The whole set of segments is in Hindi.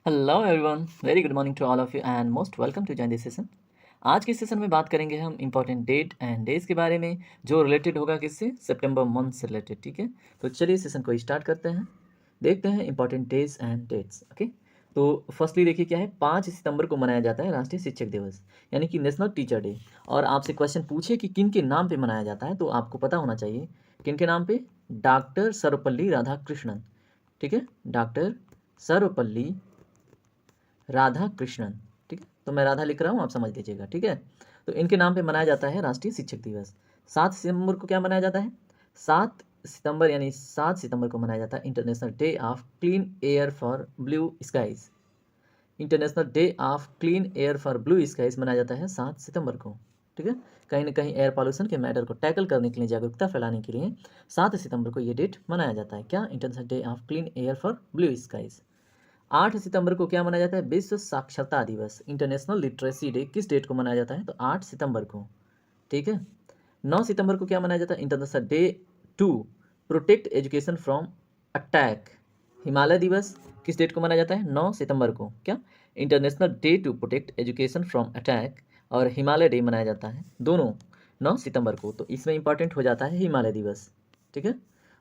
Hello everyone, very good morning to all of you and most welcome to join this session. आज के सेशन में बात करेंगे हम इंपॉर्टेंट डेट एंड डेज के बारे में, जो रिलेटेड होगा किससे, सितंबर मंथ से रिलेटेड। ठीक है, तो चलिए सेशन को स्टार्ट करते हैं। देखते हैं important days and dates. Okay, तो फर्स्टली देखिए क्या है, 5 सितंबर को मनाया जाता है राष्ट्रीय शिक्षक दिवस, यानी कि नेशनल टीचर डे। और आपसे क्वेश्चन पूछे कि किन के नाम पे मनाया जाता है, तो आपको पता होना चाहिए किन के नाम पे। डॉक्टर सर्वपल्ली राधाकृष्णन। ठीक है, डॉक्टर सर्वपल्ली राधा कृष्णन। ठीक है, तो मैं राधा लिख रहा हूँ, आप समझ लीजिएगा। ठीक है, तो इनके नाम पे मनाया जाता है राष्ट्रीय शिक्षक दिवस। 7 सितंबर को क्या मनाया जाता है? 7 सितंबर यानी 7 सितंबर को मनाया जाता है international day of clean air for blue skies. International day of clean air for blue skies मनाया जाता है 7 सितंबर को। ठीक है, कहीं ना कहीं एयर पॉल्यूशन के मैटर को टैकल करने के लिए, जागरूकता फैलाने के लिए 7 सितंबर को ये डेट मनाया जाता है। क्या? International day of clean air for blue skies. 8 सितंबर को क्या मनाया जाता है? विश्व साक्षरता दिवस, इंटरनेशनल लिटरेसी डे। किस डेट को मनाया जाता है? तो 8 सितंबर को। ठीक है, 9 सितंबर को क्या मनाया जाता है? International day to protect education from attack, Himalaya दिवस। किस डेट को मनाया जाता है? 9 सितंबर को। क्या? International day to protect education from attack और हिमालय डे मनाया जाता है, दोनों 9 सितंबर को। तो इसमें इंपॉर्टेंट हो जाता है हिमालय दिवस। ठीक है,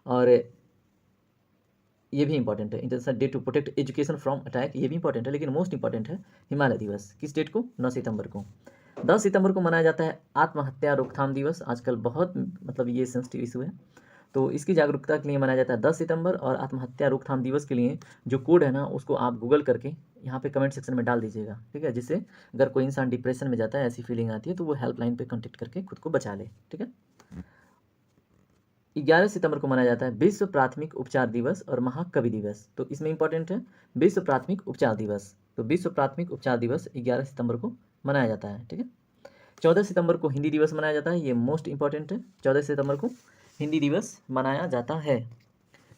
और ये भी इंपॉर्टेंट है, international day to protect education from attack, ये भी इंपॉर्टेंट है, लेकिन मोस्ट इंपॉर्टेंट है हिमालय दिवस। किस डेट को? 9 सितंबर को। 10 सितंबर को मनाया जाता है आत्महत्या रोकथाम दिवस। आजकल बहुत मतलब ये सेंसिटिव इशू है, तो इसकी जागरूकता के लिए मनाया जाता है 10 सितंबर। और आत्महत्या रोकथाम दिवस के लिए जो कोड है ना, उसको आप गूगल करके यहाँ पे कमेंट सेक्शन में डाल दीजिएगा। ठीक है, जिससे अगर कोई इंसान डिप्रेशन में जाता है, ऐसी फीलिंग आती है, तो वो हेल्पलाइन पे कॉन्टेक्ट करके खुद को बचा ले। ठीक है, 11 सितंबर को मनाया जाता है विश्व प्राथमिक उपचार दिवस और महाकवि दिवस। तो इसमें इंपॉर्टेंट है विश्व प्राथमिक उपचार दिवस। तो विश्व प्राथमिक उपचार दिवस 11 सितंबर को मनाया जाता है। ठीक है, 14 सितंबर को हिंदी दिवस मनाया जाता है, ये मोस्ट इंपॉर्टेंट है। 14 सितंबर को हिंदी दिवस मनाया जाता है।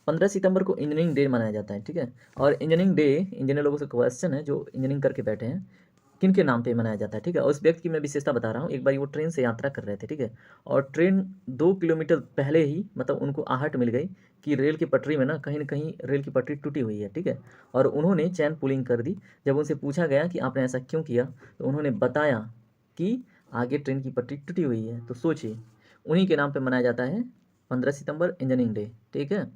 15 सितंबर को इंजीनियरिंग डे मनाया जाता है। ठीक है, और इंजीनियरिंग डे, इंजीनियर लोगों से क्वेश्चन है जो इंजीनियरिंग करके बैठे हैं, किन के नाम पे मनाया जाता है? ठीक है, और उस व्यक्ति की मैं विशेषता बता रहा हूँ। एक बार वो ट्रेन से यात्रा कर रहे थे, ठीक है, और ट्रेन 2 किलोमीटर पहले ही मतलब उनको आहट मिल गई कि रेल की पटरी में ना कहीं रेल की पटरी टूटी हुई है। ठीक है, और उन्होंने चैन पुलिंग कर दी। जब उनसे पूछा गया कि आपने ऐसा क्यों किया, तो उन्होंने बताया कि आगे ट्रेन की पटरी टूटी हुई है। तो सोचिए, उन्हीं के नाम पर मनाया जाता है 15 सितंबर इंजीनियरिंग डे। ठीक है,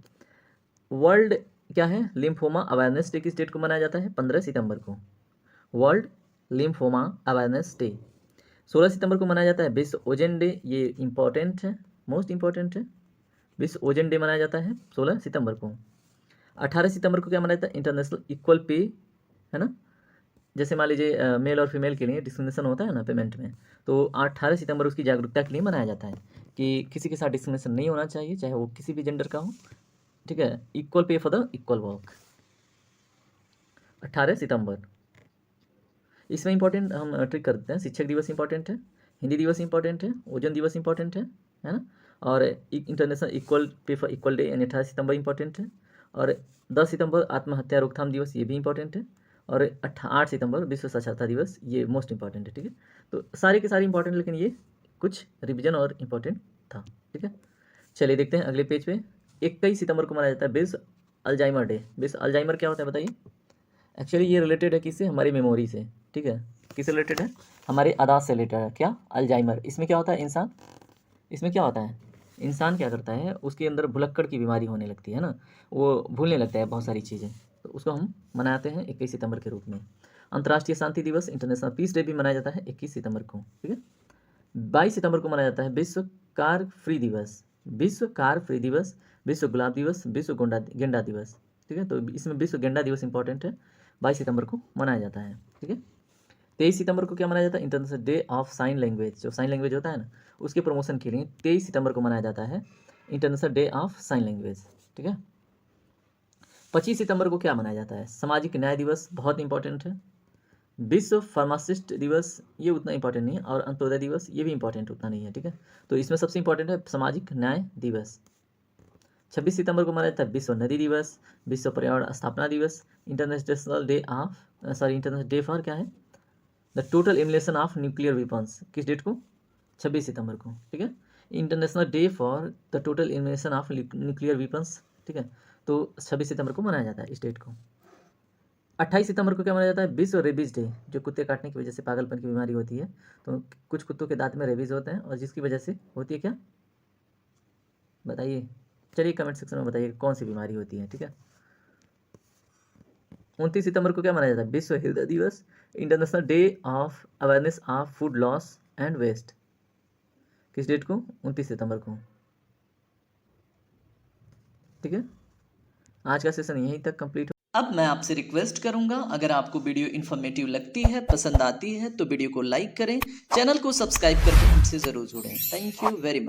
वर्ल्ड क्या है? लिम्फोमा अवेयरनेस डे किस डेट को मनाया जाता है? 15 सितंबर को। World lymphoma awareness day. 16 सितंबर को मनाया जाता है विश्व ओजोन डे, ये इंपॉर्टेंट है, मोस्ट इंपॉर्टेंट है। विश्व ओजोन डे मनाया जाता है 16 सितंबर को। 18 सितंबर को क्या मनाया जाता है? इंटरनेशनल इक्वल पे, है ना। जैसे मान लीजिए मेल और फीमेल के लिए डिस्क्रिमिनेशन होता है ना पेमेंट में, तो 18 सितंबर उसकी जागरूकता के लिए मनाया जाता है कि किसी के साथ डिस्क्रिमिनेशन नहीं होना चाहिए, चाहे वो किसी भी जेंडर का हो। ठीक है, equal pay for the equal work. 18 सितंबर। इसमें इंपॉर्टेंट हम ट्रिक कर देते हैं। शिक्षक दिवस इंपॉर्टेंट है, हिंदी दिवस इंपॉर्टेंट है, ओजोन दिवस इंपॉर्टेंट है ना। और international equal pay for equal day यानी 18 सितंबर इंपॉर्टेंट है। और 10 सितंबर आत्महत्या रोकथाम दिवस, ये भी इंपॉर्टेंट है। और 8 सितंबर विश्व साक्षरता दिवस, ये मोस्ट इंपॉर्टेंट है। ठीक है, तो सारे के सारे इंपॉर्टेंट, लेकिन ये कुछ रिविजन और इम्पोर्टेंट था। ठीक है, चलिए देखते हैं अगले पेज पे। 21 सितंबर को मनाया जाता है विश्व अल्जाइमर डे। विश्व अल्जाइमर क्या होता है बताइए? एक्चुअली ये रिलेटेड है किससे? हमारी मेमोरी से। ठीक है, किससे रिलेटेड है? हमारे याददाश्त से रिलेटेड है। क्या? अल्जाइमर। इसमें क्या होता है? इंसान, इसमें क्या होता है? इंसान क्या करता है, उसके अंदर भुलक्कड़ की बीमारी होने लगती है ना, वो भूलने लगता है बहुत सारी चीज़ें, तो उसको हम मनाते हैं 21 सितंबर के रूप में। अंतर्राष्ट्रीय शांति दिवस, इंटरनेशनल पीस डे भी मनाया जाता है 21 सितंबर को। ठीक है, 22 सितंबर को मनाया जाता है विश्व कार फ्री दिवस। विश्व कार फ्री दिवस, विश्व गुलाब दिवस, विश्व गेंडा दिवस। ठीक है, तो इसमें विश्व गेंडा दिवस इंपॉर्टेंट है, 22 सितंबर को मनाया जाता है। ठीक है, 23 सितंबर को क्या मनाया जाता है? International day of sine language. जो साइन लैंग्वेज होता है ना, उसके प्रमोशन के लिए 23 सितंबर को मनाया जाता है international day of sine language. ठीक है, 25 सितंबर को क्या मनाया जाता है? सामाजिक न्याय दिवस, बहुत इंपॉर्टेंट है। विश्व फार्मासिस्ट दिवस, ये उतना इंपॉर्टेंट नहीं है। और अंत्योदय दिवस, ये भी इंपॉर्टेंट उतना नहीं है। ठीक है, तो इसमें सबसे इंपॉर्टेंट है सामाजिक न्याय दिवस। 26 सितंबर को मनाया जाता है विश्व नदी दिवस, विश्व पर्यावरण स्थापना दिवस, international day of international day for क्या है? The total elimination of nuclear weapons. किस डेट को? 26 सितंबर को। ठीक है, international day for the total elimination of nuclear weapons. ठीक है, तो 26 सितंबर को मनाया जाता है इस डेट को। 28 सितंबर को क्या मनाया जाता है? विश्व रेबीज डे, जो कुत्ते काटने की वजह से पागलपन की बीमारी होती है। तो कुछ कुत्तों के दांत में रेबीज होते हैं और जिसकी वजह से होती है क्या, बताइए। चलिए कमेंट सेक्शन में बताइए कौन सी बीमारी होती है, ठीक है। 29 सितंबर को क्या मनाया जाता है? विश्व हृदय दिवस, international day of awareness of food loss and waste. किस डेट को? 29 सितंबर को, ठीक है। आज का सेशन यहीं तक कंप्लीट। अब मैं आपसे रिक्वेस्ट करूंगा, अगर आपको वीडियो इन्फॉर्मेटिव लगती है, पसंद आती है, तो वीडियो को लाइक करें, चैनल को सब्सक्राइब करके हमसे ज़रूर जुड़ें। Thank you very much.